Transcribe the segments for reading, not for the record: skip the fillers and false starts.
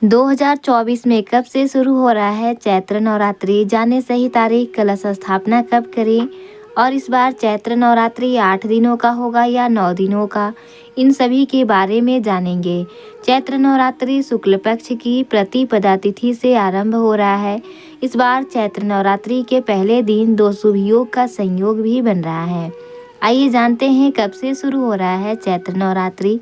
2024 में कब से शुरू हो रहा है चैत्र नवरात्रि, जाने सही तारीख, कलश स्थापना कब करें और इस बार चैत्र नवरात्रि 8 दिनों का होगा या 9 दिनों का, इन सभी के बारे में जानेंगे। चैत्र नवरात्रि शुक्ल पक्ष की प्रतिपदा तिथि से आरंभ हो रहा है। इस बार चैत्र नवरात्रि के पहले दिन 2 शुभ योग का संयोग भी बन रहा है। आइए जानते हैं कब से शुरू हो रहा है चैत्र नवरात्रि।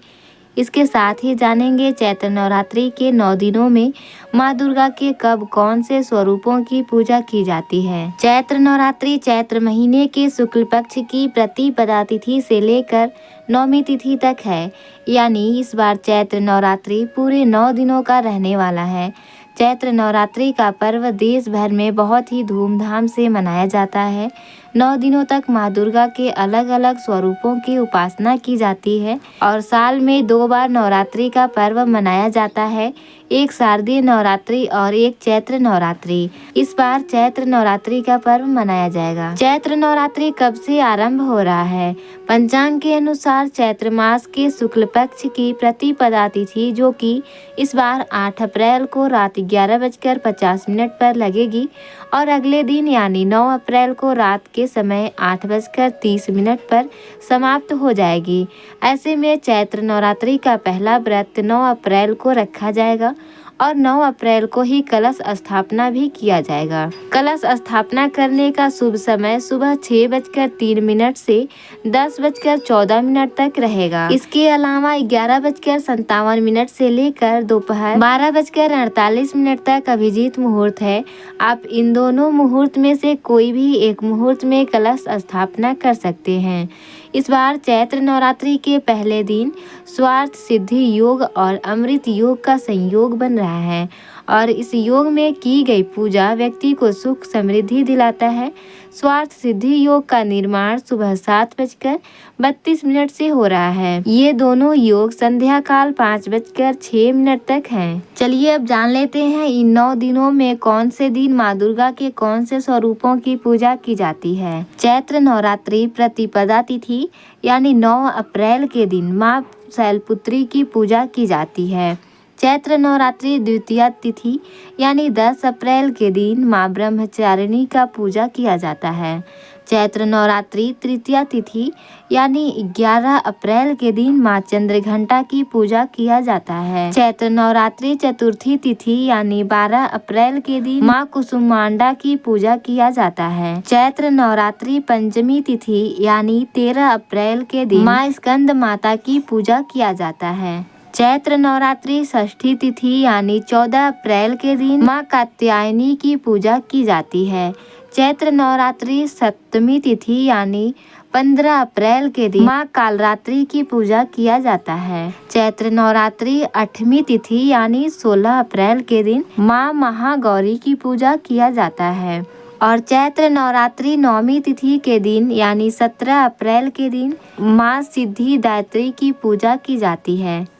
इसके साथ ही जानेंगे चैत्र नवरात्रि के 9 दिनों में माँ दुर्गा के कब कौन से स्वरूपों की पूजा की जाती है। चैत्र नवरात्रि चैत्र महीने के शुक्ल पक्ष की प्रतिपदा तिथि से लेकर 9वीं तिथि तक है, यानी इस बार चैत्र नवरात्रि पूरे 9 दिनों का रहने वाला है। चैत्र नवरात्रि का पर्व देश भर में बहुत ही धूमधाम से मनाया जाता है। 9 दिनों तक माँ दुर्गा के अलग अलग स्वरूपों की उपासना की जाती है और साल में 2 बार नवरात्रि का पर्व मनाया जाता है, एक शारदीय नवरात्रि और एक चैत्र नवरात्रि। इस बार चैत्र नवरात्रि का पर्व मनाया जाएगा। चैत्र नवरात्रि कब से आरंभ हो रहा है? पंचांग के अनुसार चैत्र मास के शुक्ल पक्ष की प्रतिपदा तिथि, जो कि इस बार 8 अप्रैल को रात 11:50 पर लगेगी और अगले दिन यानी 9 अप्रैल को रात के समय 8:30 पर समाप्त हो जाएगी। ऐसे में चैत्र नवरात्रि का पहला व्रत 9 अप्रैल को रखा जाएगा और 9 अप्रैल को ही कलश स्थापना भी किया जाएगा। कलश स्थापना करने का शुभ समय सुबह 6:03 से 10:14 तक रहेगा। इसके अलावा 11:57 से लेकर दोपहर 12:48 तक अभिजीत मुहूर्त है। आप इन दोनों मुहूर्त में से कोई भी एक मुहूर्त में कलश स्थापना कर सकते हैं। इस बार चैत्र नवरात्रि के पहले दिन स्वार्थ सिद्धि योग और अमृत योग का संयोग बन रहा है और इस योग में की गई पूजा व्यक्ति को सुख समृद्धि दिलाता है। स्वार्थ सिद्धि योग का निर्माण सुबह 7:32 से हो रहा है। ये दोनों योग संध्या काल 5:06 तक हैं। चलिए अब जान लेते हैं इन 9 दिनों में कौन से दिन माँ दुर्गा के कौन से स्वरूपों की पूजा की जाती है। चैत्र नवरात्रि प्रतिपदा तिथि यानी 9 अप्रैल के दिन माँ शैलपुत्री की पूजा की जाती है। चैत्र नवरात्रि द्वितीया तिथि यानी 10 अप्रैल के दिन माँ ब्रह्मचारिणी का पूजा किया जाता है। चैत्र नवरात्रि तृतीया तिथि यानी 11 अप्रैल के दिन माँ चंद्रघंटा की पूजा किया जाता है। चैत्र नवरात्रि चतुर्थी तिथि यानी 12 अप्रैल के दिन माँ कुसुमांडा की पूजा किया जाता है। चैत्र नवरात्रि पंचमी तिथि यानी 13 अप्रैल के दिन माँ स्कंद माता की पूजा किया जाता है। चैत्र नवरात्रि षष्ठी तिथि यानी 14 अप्रैल के दिन माँ कात्यायनी की पूजा की जाती है। चैत्र नवरात्रि सप्तमी तिथि यानी 15 अप्रैल के दिन माँ कालरात्रि की पूजा किया जाता है। चैत्र नवरात्रि 8वीं तिथि यानी 16 अप्रैल के दिन माँ महागौरी की पूजा किया जाता है और चैत्र नवरात्रि 9वीं तिथि के दिन यानी 17 अप्रैल के दिन माँ सिद्धिदात्री की पूजा की जाती है।